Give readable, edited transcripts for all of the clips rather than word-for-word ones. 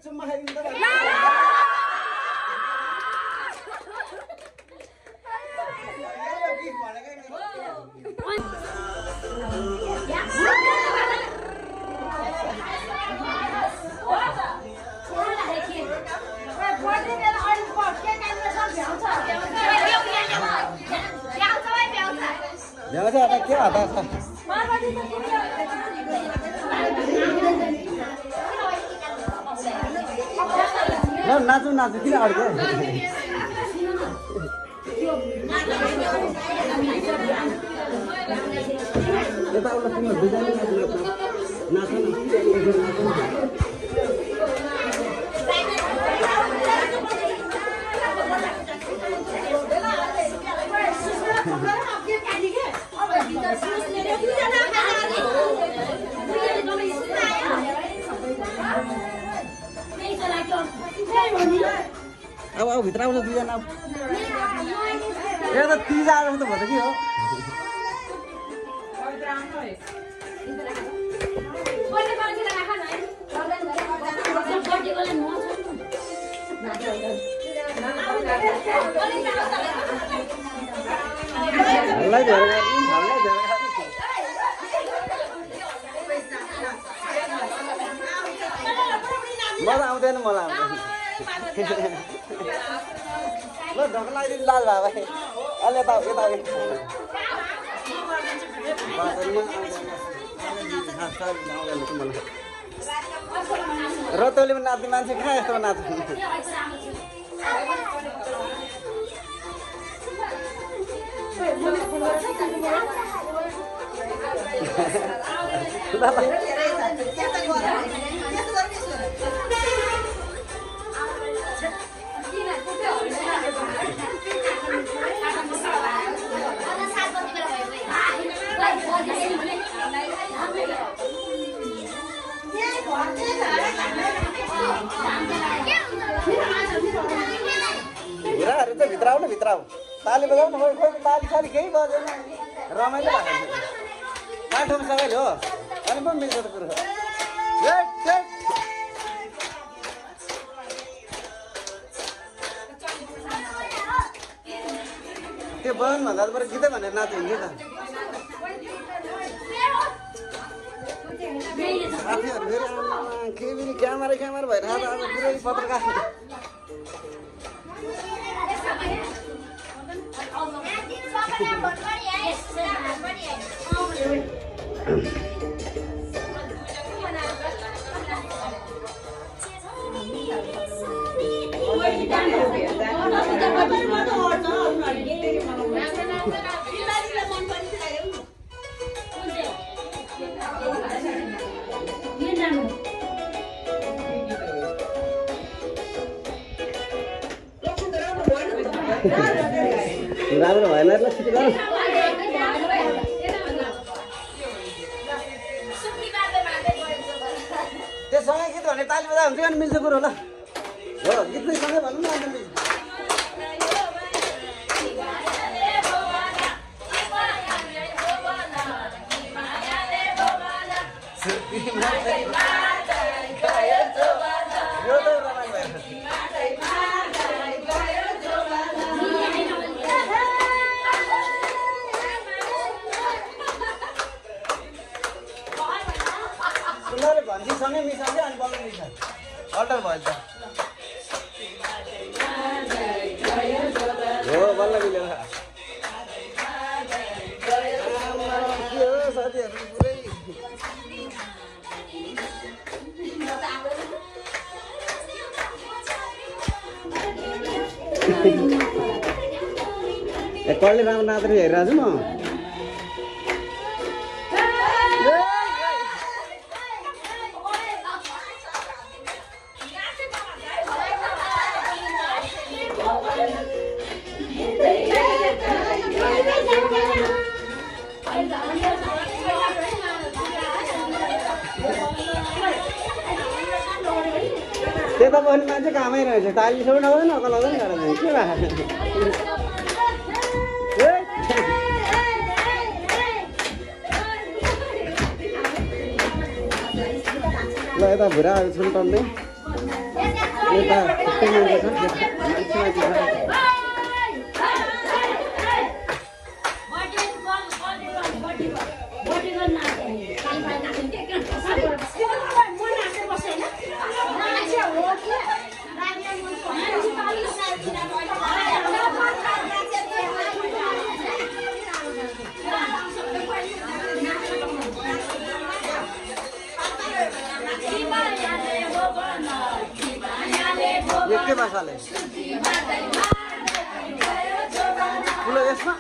चुम्मा खाइदिनु त भ्याउँछ त के हता छ नाचु नाचु किन अड्क्यो यता उता तिम्रो दुईजना नाच्नु अब अब भित्र आउँछ दुईजना यो त 30 आएर त भयो त के हो हल्लाई झरेर मजा आउँदैन मलाई ल ढोका लगाइदिनु लाज भए भाइ अलि यता रतौलीमा नाच्ने मान्छे कहाँ यस्तो नाच्छ भिराहरू चाहिँ भित्र आऊ ताली बजाउनु खोइ ताली साली केही बजेन रमाइलो भएको कहाँ ठाउँमा सबैले हो अनि पनि मिल्छ त कुरो त्यो बजाउनु भन्दा बरु गीतै भनेर नाच्यो नि त साथीहरू फेरि के पनि क्यामेरा भइरहेको अब पुरै पत्रकार राम्रो भएन ल छिटो गर त्यससँगै गीत भने ताली बजा हुन्छ अनि मिल्छ कुरो ल हो गीत नै सँगै भन्नु न अन्त मिल्छ यो त रमाइलो भयो सँगै मिसाउँछ अनि बल्ल मिल्छ अल्टर भयो त हो बल्ल मिलेर के हो साथीहरू पुरै कहिले राम्रो नाचेर हेरिरहेको छु म त्यता पनि मान्छे कामै रहेछ ताली सबै नगर्दैन नकल गर्दैन के भएको यता भुराहरू छन् टन्ने यता छुट्टै मान्छे छ ये के मसाले ठुलो यसमा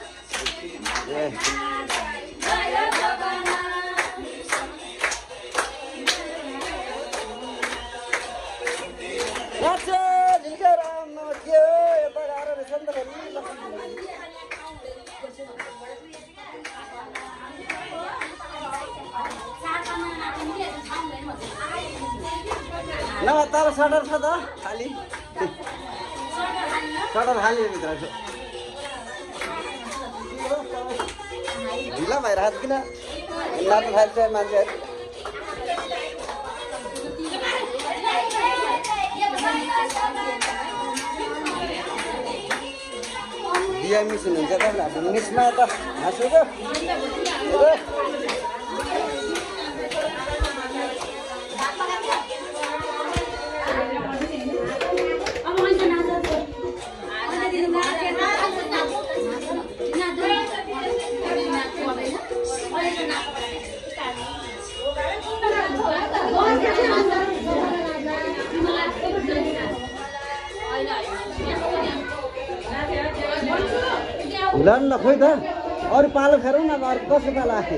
न तर सटर छ त खाली सटर खाली भित्र छ ढिला भइरहेको किन नाच्नु थाल्छ मान्छेहरू बिहा मिसिन हुन्छ त मिसमा त हाँसेको लड्न खोइ त अरू पालो फेरौँ न अरू कसो पालो आए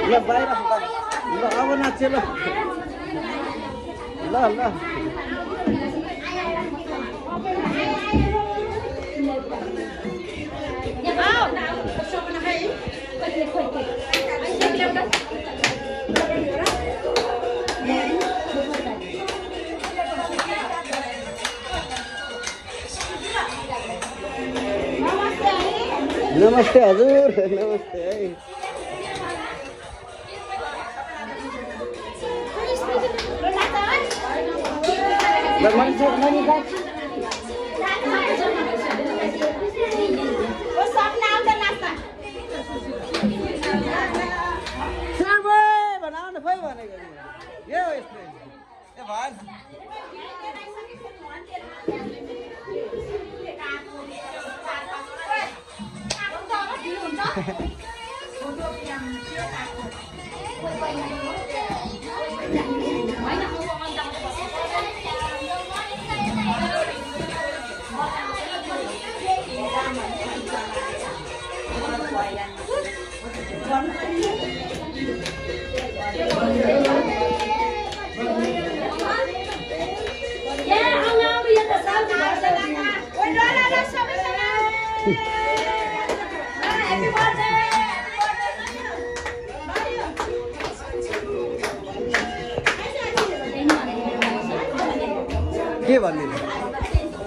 ल बाहिर ल अब नाच्यो ल ल ल नमस्ते हजुर नमस्ते है बनाउन खोइ भनेको यो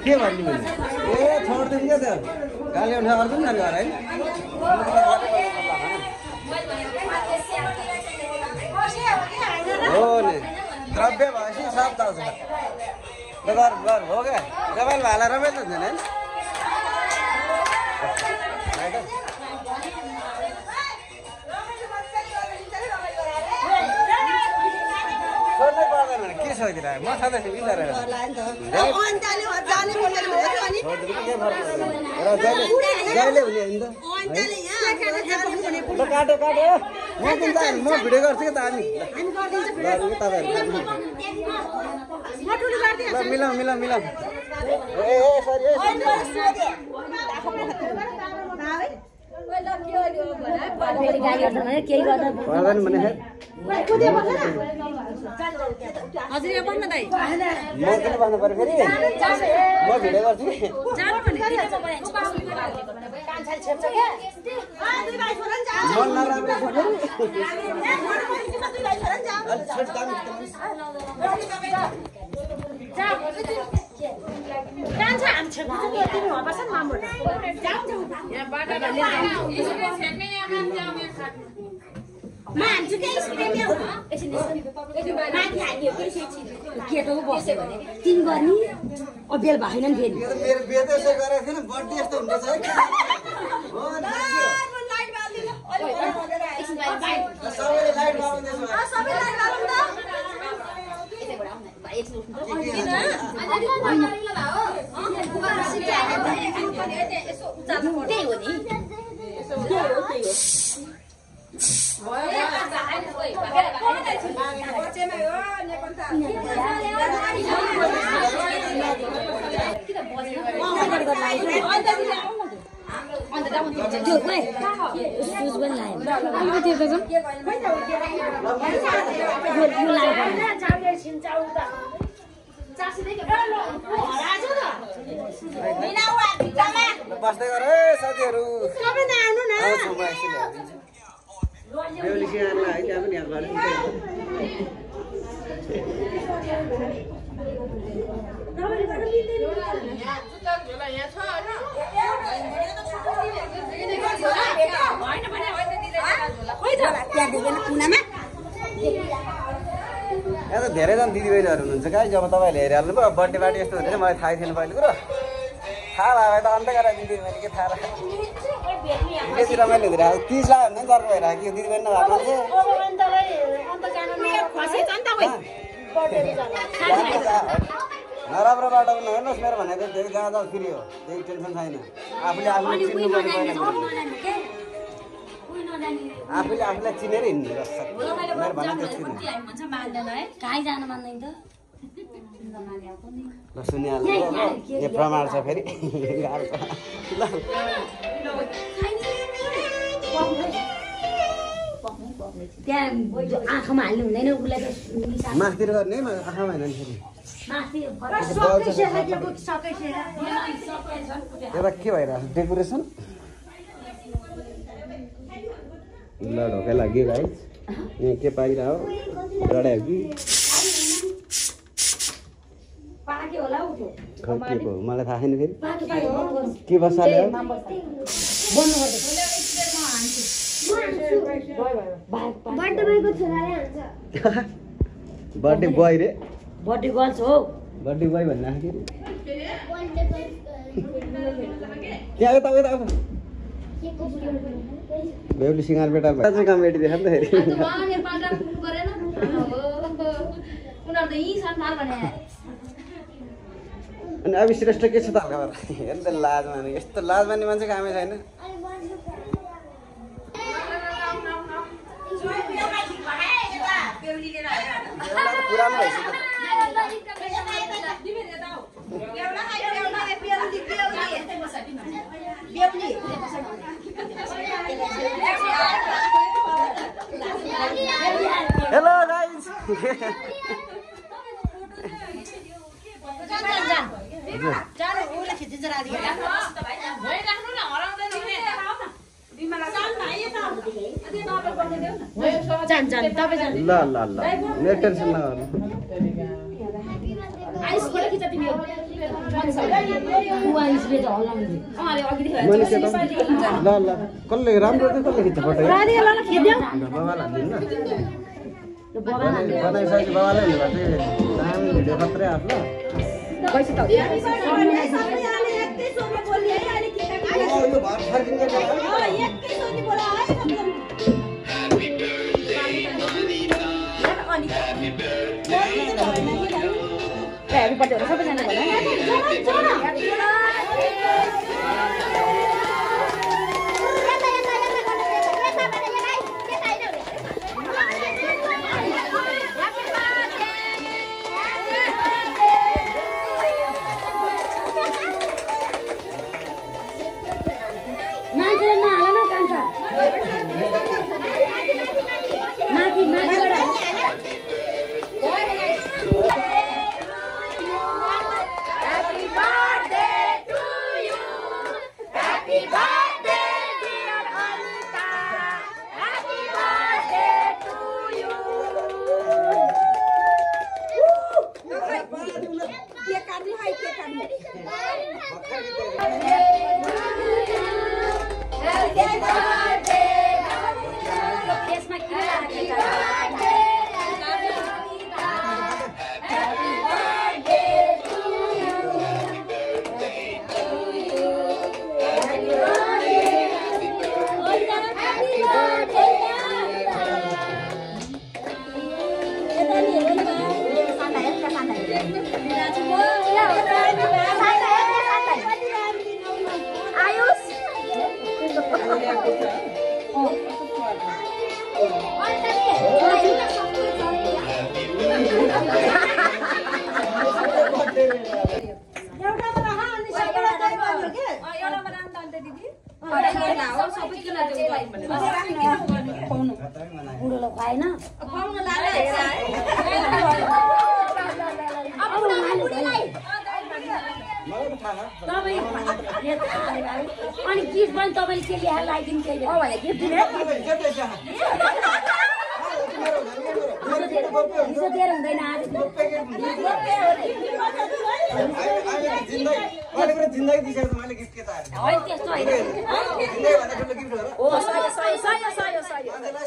के भन्ने ए छोड्दिनु क्या त गाली उठा अर्जुन न घर है हो नि द्रव्य भएपछि सब चल्छ गर हो क्या रमाइलो भाला रमाइलो हुन्छ नि सोध्नै पर्दैन के सोधिरहेको म सधैँ बिचारेर जहिले हुने होइन त काटो म भिडियो गर्छु कि त हामी तपाईँहरू मिलाउँ ए सरी पर्दैन भने हजुर यो बन्न दाइ म किन भन्नु पर्यो फेरि म भिडियो गर्छु कि जानु भने कान्छाले छेप्छ के दुई भाइ छोरा जाऊ मन नराम्रो छ अलि छेड दामी जा कान्छा हामी छेप्छ के तिमी हो बसन मामु जाऊ यहाँ बाटा केटो बस्यो भने तिन गर्ने बेल भएन नि फेरि मेरो बेद यसो गरेको थिएन बर्थडे यस्तो हुँदैछ है सबैले लाइट बाल्दैछ बस्दै गर है साथीहरू बेहुली सिँगारलाई है त्यहाँ पनि यहाँ घरि यहाँ त धेरैजना दिदीबहिनीहरू हुनुहुन्छ कहाँ जब तपाईँहरूले हेरिहाल्नु भयो बर्थडे पार्टी यस्तो हुँदैछ मलाई थाहै थिएन पहिलो कुरो थाहा भयो त अन्त गरेर दिदीबहिनी के थाहा बेसी रमाइलो हुँदिरहेको 30 लाख भन्दा जर्को भइरहेको कि दिदीबहिनी नभएको नराम्रो बाटो पनि हेर्नुहोस् मेरो भनेको धेरै जहाँ जाँदा फ्री हो त्यही टेन्सन छैन आफूले आफूलाई चिन्नु पर्ने आफूले आफूलाई चिनेर हिँड्नु मेरो भनेको ल सुनिहाल्नु यो प्रमाण छ फेरि त्यहाँ आँखामा हाल्नु हुँदैन उसलाई माथितिर गर्ने आँखामा होइन फेरि एउटा के भइरहेको छ डेकोरेसन ल ढोका लाग्यो भाइ यहाँ के पाइरह डढायो कि मलाई थाहा छैन फेरि के बसाल्यो बर्थडे बोय रे बर्थडे गर्ल्स हो बर्थडे बोय भन्नु आखिर त्यहाँ यता बेहुली सिँगार बेटा चाहिँ कमेडी देखा नि त फेरि अनि अब श्रेष्ठ के छ त हल्का हेर्नु त लाज माने यस्तो लाज मान्ने मान्छे कामै छैन पुरानो भइसक्यो हेलो गाइस ल मेरो टेन्सन नगर्नु ल कसले राम्रो थियो कसले खिच्छ फोटो बाबालाई बनाइसकेपछि बाबाले दामी भिडियो मात्रै आफ्नो सबैजना बुढोलाई खुवाएन अनि गिफ्ट पनि तपाईँले के ल्याएर लगाइदिनु भने गिफ्ट दिने हुँदैन जिन्दगी दिइसकेको मैले गिफ्ट के त त्यस्तो होइन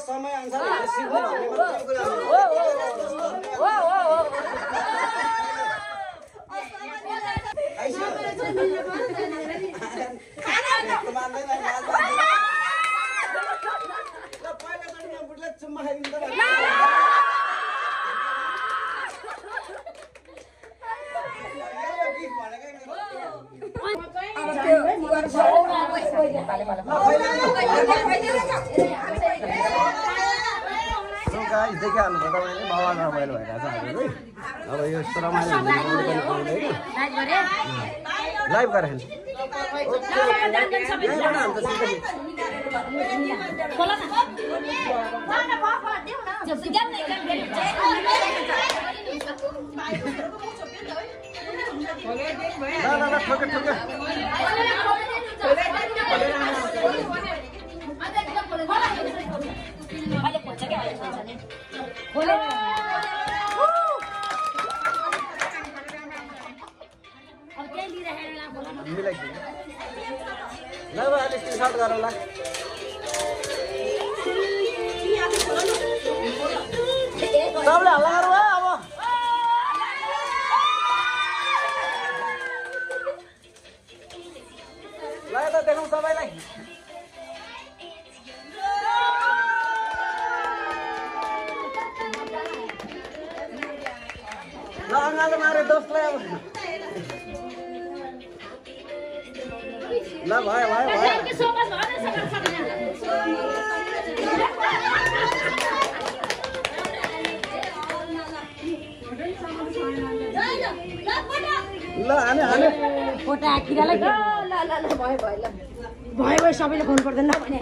समय अनुसार सिक्नु चुम्मा खाइदिनु देखिहाल्नु भयो तपाईँले बवाल रमाइलो भइरहेछ हजुर अब यो यस्तो रमाइलो लाइभ गरेर ल अहिले स्क्रिनसट गरौँ ल सबले हल्ला गरौँ है अब ल त देखाउँ सबैलाई ल अँगालो मारे दोस्तलाई अब ल भयो भयो भयो ल हाने हाने फोटो किरालाई ल ल ल भयो भयो ल भयो भयो सबैले फोन पर्दैन भने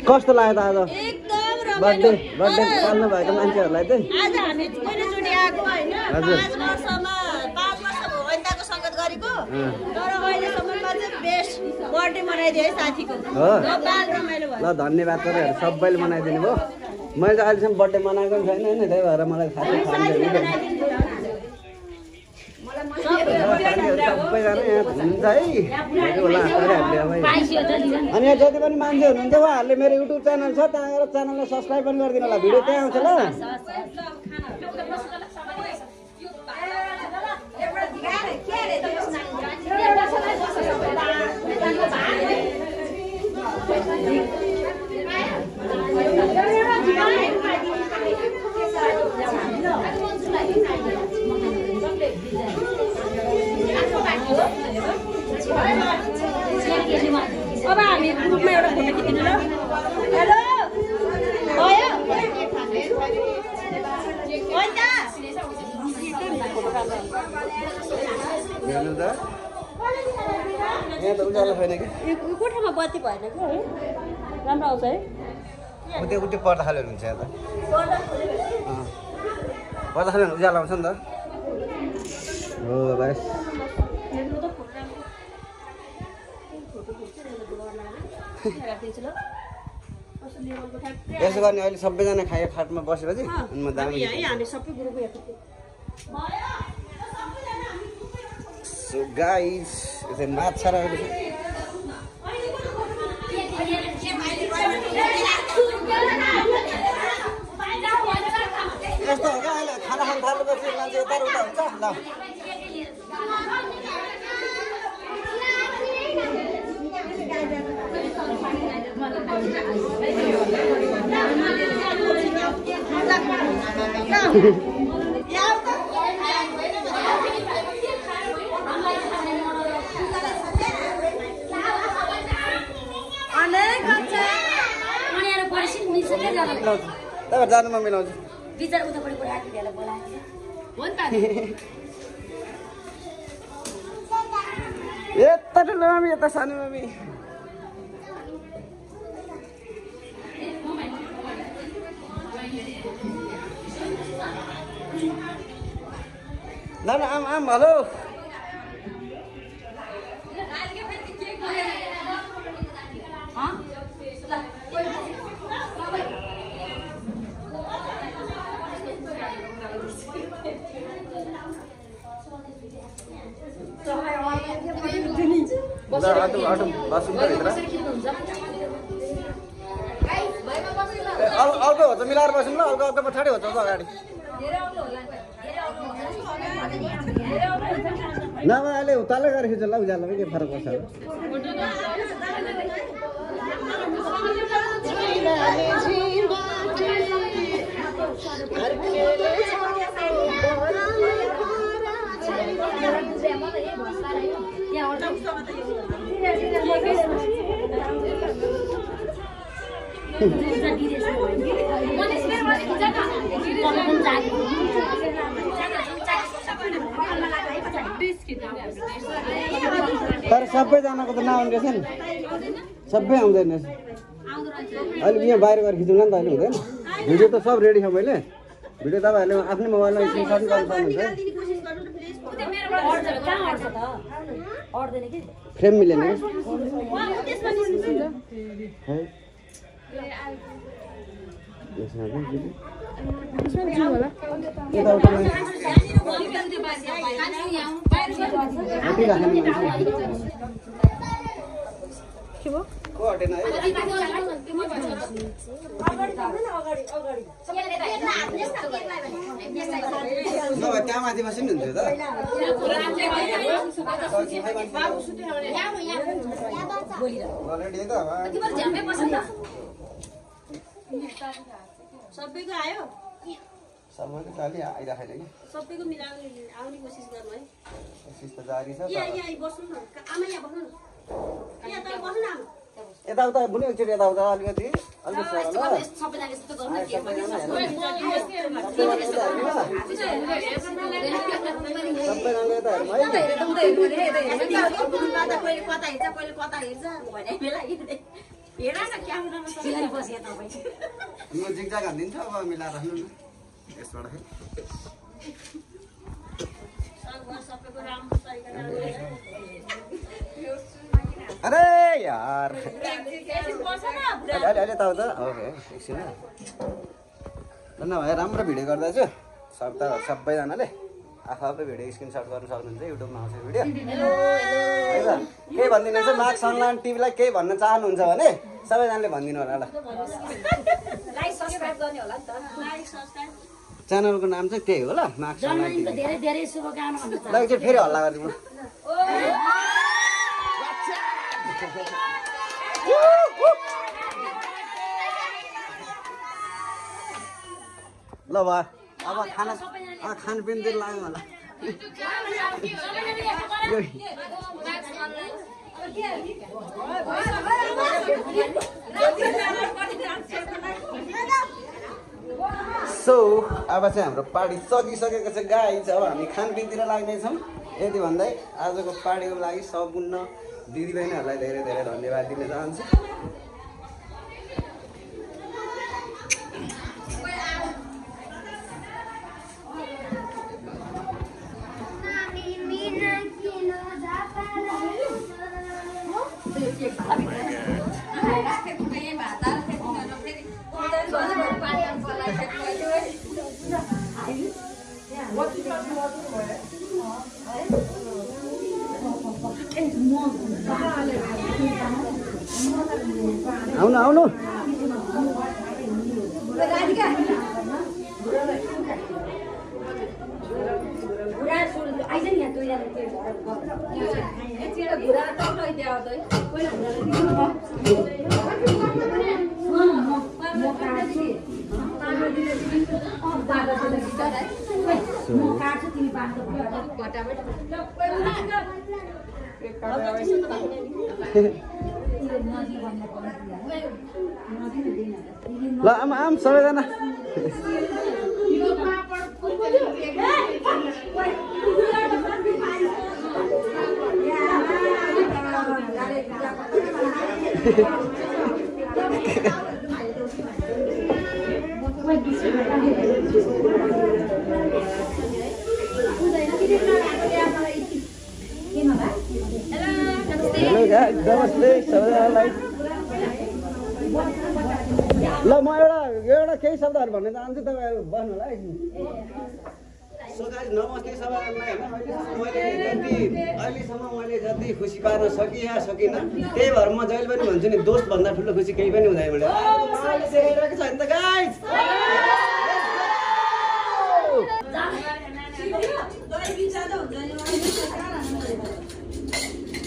कस्तो लाग्यो त आज बर्थडे पाल्नु भएको मान्छेहरूलाई चाहिँ आज हामी पहिलोचोटि आएको होइन 5 वर्षमा 5 वर्ष भयो अन्ताको सङ्गत गरेको तर अहिलेसम्ममा चाहिँ बेस्ट बर्थडे मनाइदियो है साथीको हो रमाइलो भयो ल धन्यवाद तपाईँहरू सबैले मनाइदिनु भयो मैले त अहिलेसम्म बर्थडे मनाएको पनि छैन होइन त्यही भएर मलाई खासै थाहा छैन सबैजना यहाँ हुन्छ है होला अनि यहाँ जति पनि मान्छे हुनुहुन्छ उहाँहरूले मेरो युट्युब च्यानल छ त्यहाँ गएर च्यानललाई सब्सक्राइब पनि गरिदिनु होला भिडियो त्यहाँ आउँछ ल अब हामी ग्रुपमा एउटा फोटो खिच्नु ल हेलो भयो यहाँ त उज्यालो छैन कि कोठामा बत्ती भएन कि है राम्रो आउँछ है उतै उतै पर्दा खाले हुन्छ यहाँ त पर्दा खाले उज्यालो आउँछ नि त हो बस यसो गर्ने अहिले सबैजना खायो खाटमा बसेपछि अनि म दामी सो गाइस यसरी माछा राखेको मान्छे यता र उता हुन्छ ल तपाईँ जानु म मिलाउँछु बिचार उतापट्टि राखिदिएर बोलाएको हो नि त यता ठुलो मम्मी यता सानो मम्मी ल न आम आम हेलो अर्को हो त मिलाएर बस्नु ल अर्को अर्को पछाडि हो त अगाडि नभए अहिले उतालै गरेर खिच्छ ल उज्यालोमा के फरक पर्छ तर सबैजनाको त नआउने रहेछ नि सबै आउँदैन रहेछ अहिले यहाँ बाहिर गएर खिचौँ नि त अहिले हुँदैन भिडियो त सब रेडी छ मैले भिडियो तपाईँहरूले आफ्नै मोबाइलमा स्क्रिनसट गर्न सक्नुहुन्छ फ्रेम मिलेन त्यहाँ माथि बसिनुहुन्छ त सबैको आयो सबैको चाली आइराखेन कि सबैको मिलाउने आउने कोसिस गर्नु है कोसिस त जारी छ यहाँ बस्नु न आमा यहाँ बस्नु न यहाँ त बस्नु न यताउता बुने एकचोटि यताउता अलिकति म जिगजाग हालिदिन्छु अब मिलाएर राख्नु न यसबाट अरे यार अहिले यताउता ओके एकछिन नभए राम्रो भिडियो गर्दैछु सबैजनाले आफै भिडियो स्क्रिनसट गर्न सक्नुहुन्छ युट्युबमा आउँछ भिडियो है त केही भनिदिनुहोस् मार्क्स अनलाइन टिभीलाई केही भन्न चाहनुहुन्छ भने सबैजनाले भनिदिनु होला ल च्यानलको नाम चाहिँ त्यही हो ल मार्क्स अनलाइन टिभी धेरै धेरै शुभकामना भन्न ल एकचोटि फेरि हल्ला गरिदिनु ल भयो अब खानपिनतिर लाग्यो होला सो अब चाहिँ हाम्रो पार्टी सकिसकेको छ गाइस अब हामी खानपिनतिर लाग्नेछौँ यति भन्दै आजको पार्टीको लागि सम्पूर्ण दिदीबहिनीहरूलाई धेरै धेरै धन्यवाद दिन चाहन्छु आउनु आउनु ल आम सबैजना हेलो गाइस नमस्ते सबैजनालाई ल म एउटा केही शब्दहरू भन्न चाहन्छु तपाईँहरू बस्नु होला है सो गाइस नमस्ते सबैजनालाई अहिलेसम्म मैले जति खुसी पार्न सकिनँ त्यही भएर म जहिले पनि भन्छु नि दोस्त भन्दा ठुलो खुसी केही पनि हुँदैन मैले देखाइरहेको छ नि त गाइस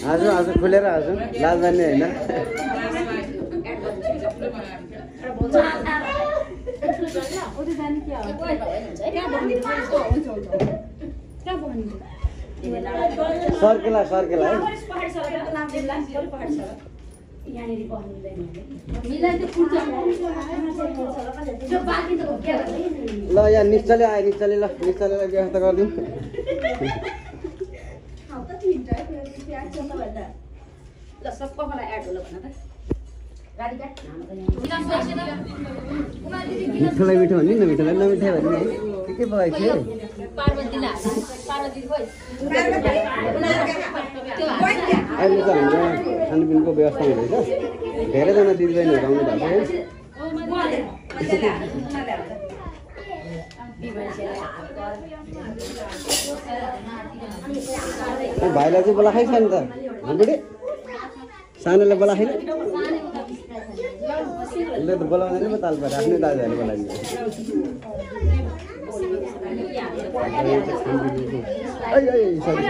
आज खुलेर आज लाज मान्ने होइन सर्केला है ल यहाँ निश्चले आयो निश्चले ल निश्चलेलाई व्यवस्था गरिदिउँ मिठोलाई मिठो भन्ने नमिठोलाई नमिठाइ भन्ने के पकाएको थियो अहिले त हाम्रो खानपिनको व्यवस्था हुँदैछ धेरैजना दिदीबहिनीहरू आउनु भएको छ भाइलाई चाहिँ बोला खाइ छ नि त बुढी सानोलाई बोला खाइन उसले त बोलाउँदैन पो ताल पाएर आफ्नै दाजुहरूले बोलाइदिन्छ सरी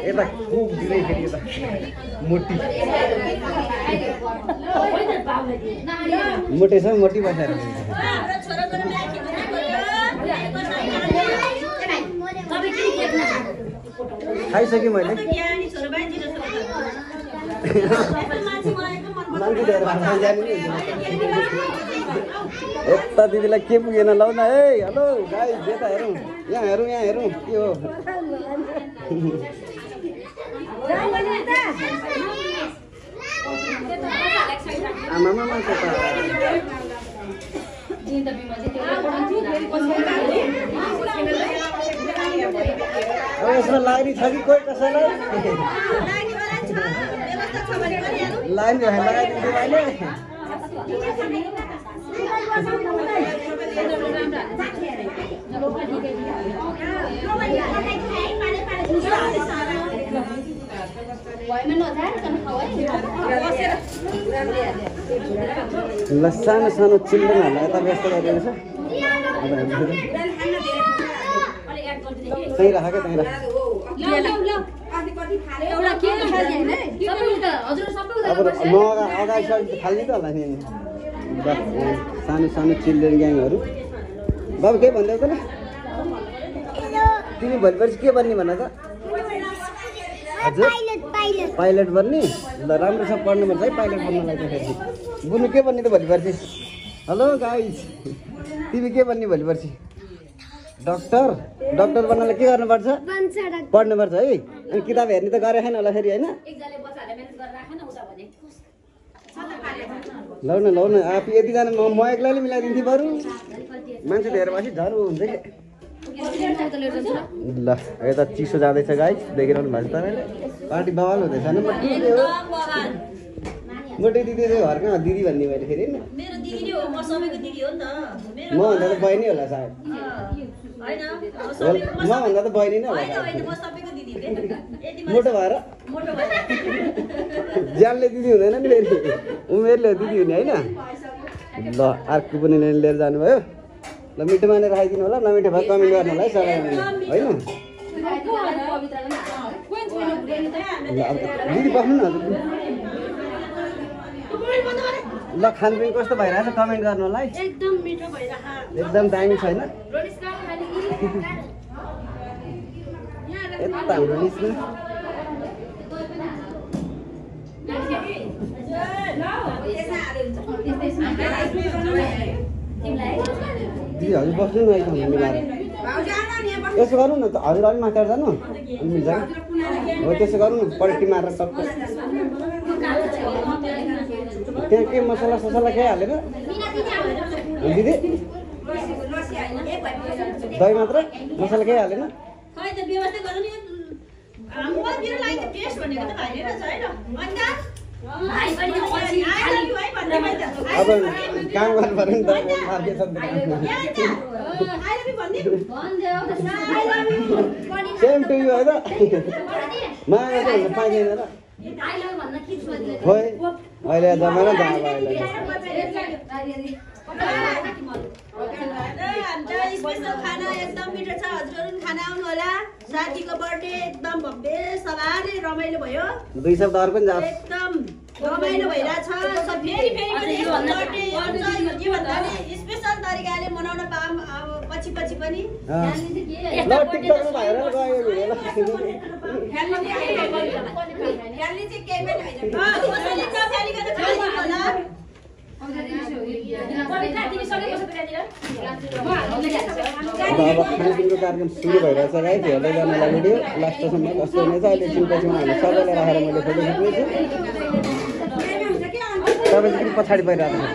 यता खुब दिँदै फेरि यता मोटे छ मोटी बसेर खाइसकेँ मैले यता दिदीलाई के पुगेन लौ न है हेलो गाइस यता हेरौँ यहाँ हेरौँ के हो आमामा अब यसमा लाइनी छ कि कोही कसैलाई लाइन लगाइदिन्छु भाइले ल सानो सानो चिल्ड्रेनहरूलाई यता व्यस्त गरिदिनु छ त्यहीँ राखेको त्यहीँ राख अब म अगाडि थाल्ने त होला नि सानो सानो चिल्ड्रेन ग्याङहरू बाबु के भन्दै त तिमी भोलि पर्सि के बन्ने भन त हजुर पाइलट बन्ने ल राम्रोसँग पढ्नुपर्छ है पाइलट बन्नलाई त फेरि बुनु के बन्ने त भोलि पर्सि हेलो गाइस तिमी के बन्ने भोलि पर्सि डक्टर बन्नलाई के गर्नुपर्छ पढ्नुपर्छ है अनि किताब हेर्ने त गरे छैन होला फेरि होइन लौ न आफू यतिजना म एक्लैले मिलाइदिन्थेँ बरु मान्छे धेरै भएपछि झन् हुन्छ कि ल यता चिसो जाँदैछ गाइस देखिरहनु भएको छ तपाईँले पार्टी बवाल हुँदैछ नि मोटी दिदी चाहिँ घरको दिदी भन्ने मैले फेरि मभन्दा त बहिनी होला सायद मभन्दा त बहिनी नै होला मोटो भएर ज्यानले दिदी हुँदैन नि फेरि उमेरले दिदी हुने होइन ल अर्को पनि लिएर जानुभयो ल मिठो मानेर खाइदिनु होला नमिठो भए कमेन्ट गर्नु होला है सबैले होइन दिदी बस्नु न हजुर ल खानपिन कस्तो भइरहेछ कमेन्ट गर्नु होला है एकदम मिठो भइरहेको एकदम दामी छैन यता हाम्रो निस्नु दिदी हजुर बस्नु न एकदम मिलाएर यसो गर्नु न त हजुर अलिक माथि जानु मिल्छ हो त्यसो गर्नु न पल्टी मारेर टक्क त्यहाँ के मसला ससला केही हालेर दिदी दही मात्र मसला केही हालेन खै त व्यवस्था गर्नु नि हाम्रो मेरो लागि त बेस्ट भनेको त भाइले रहेछ हैन अन्त भाइ पनि पछि खाली भाइ भन्दै मैले अब काम गर्नु पर्यो नि त मार्के छ आई लभ यु भन्दै भन्देऊ त I love you same to you no माया चाहिँ पाइदैन र आई लभ भन्न खिच बदले खोइ अहिले जमाना गयो अहिले स्पेशल खाना एकदम मिठो छ हजुरहरु खाना आउनु होला साथीको बर्थडे एकदम भव्य सवारी रमाइलो भयो 2 शब्दहरु पनि जान्छ एकदम रमाइलो भइराछ फेरि फेरि पनि बर्थडे यो भन्दा स्पेशल तरिकाले मनाउन पाम पछि पछि पनि ल टिकटकमा भाइरल गयो भिडियो ल फ्यामिली चाहिँ केही पनि हैन कसैले नफ्याली गर्न खाइदिनु होला अब खानपिनको कार्यक्रम सुरु भइरहेछ गाइस हेर्दै गर्नुलाई भिडियो लास्टसम्म कस्तो हुनेछ अहिले एकछिनपछि उहाँहरूले सबैलाई राखेर मैले फोटो खिच्नेछु तपाईँ चाहिँ पछाडि परिरहेको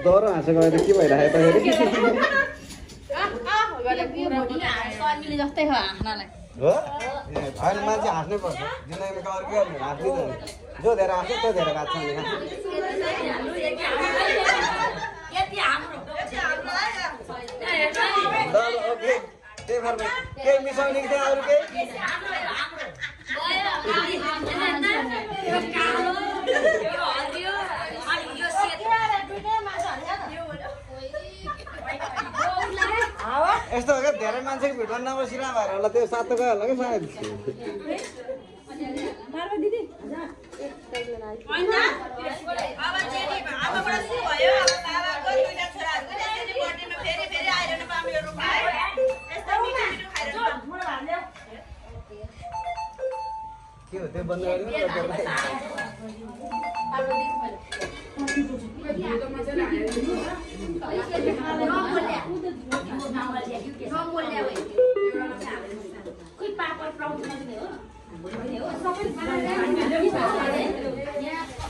डर हाँसेको भए त के भइरहेको जस्तै हो हाँस्नलाई हो होइन मान्छे हाँस्नै पर्छ जिन्दगीमा कवर के गर्नु हाँस्दिँदैन जो धेरै हाँस्छ त्यो धेरै बाँच्छ ओके त्यही भएर केही मिसाउने कि त्यहाँ अरू केही यस्तो हो क्या धेरै मान्छेको भिडमा नबसिरह भएर होला त्यो सातो गयो होला क्या सायद के हो त्यो बन्द गर्नु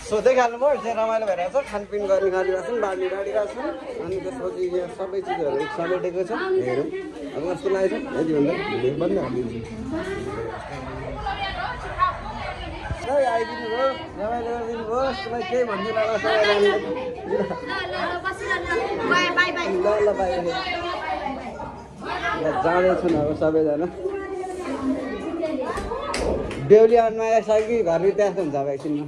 सोधै खाल्नुभयो चाहिँ रमाइलो भइरहेको छ खानपिन गर्ने गरिरहेको छन् बाँड्ने बाँडिरहेको छन् अनि त्यसपछि यहाँ सबै चिजहरू समेटेको छ हेरौँ अब कस्तो लागेको छ यति भन्दा भिडियो बन्द हालिदिन्छु आइदिनु भयो रमाइलो गरिदिनु भयो त्यसलाई केही भनिदिनु होला सबैलाई ल ल बाई जाँदैछु अब सबैजना बेहुली अनुहार कि घर त्यस्तो हुन्छ अब एकछिनमा